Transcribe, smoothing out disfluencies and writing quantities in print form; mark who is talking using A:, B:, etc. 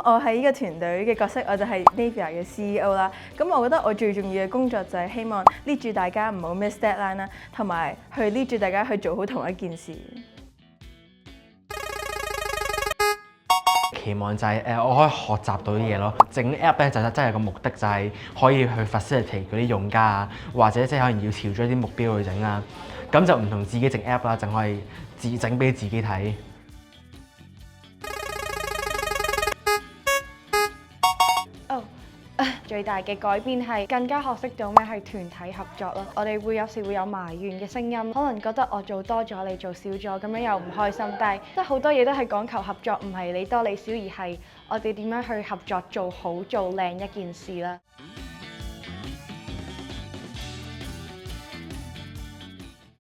A: 我喺呢個團隊嘅角色，我就係 Navia 嘅 CEO 啦。咁我覺得我最重要嘅工作就係希望 lead 住大家唔好 miss deadline 啦，同埋去 lead 住大家去做好同一件事。
B: 期望就係我可以學習到啲嘢咯。整 app 咧就真係有個目的就係可以去 facilitate 嗰啲用家啊，或者即係可能要朝咗啲目標去整啦。咁就唔同自己整 app 啦，淨可以自整俾自己睇。
C: 最大嘅改變係更加學識到咩係團體合作咯。我哋有時會有埋怨嘅聲音，可能覺得我做多咗，你做少咗，咁樣又唔開心。但係即係好多嘢都係講求合作，唔係你多你少，而係我哋點樣去合作做好做靚一件事啦。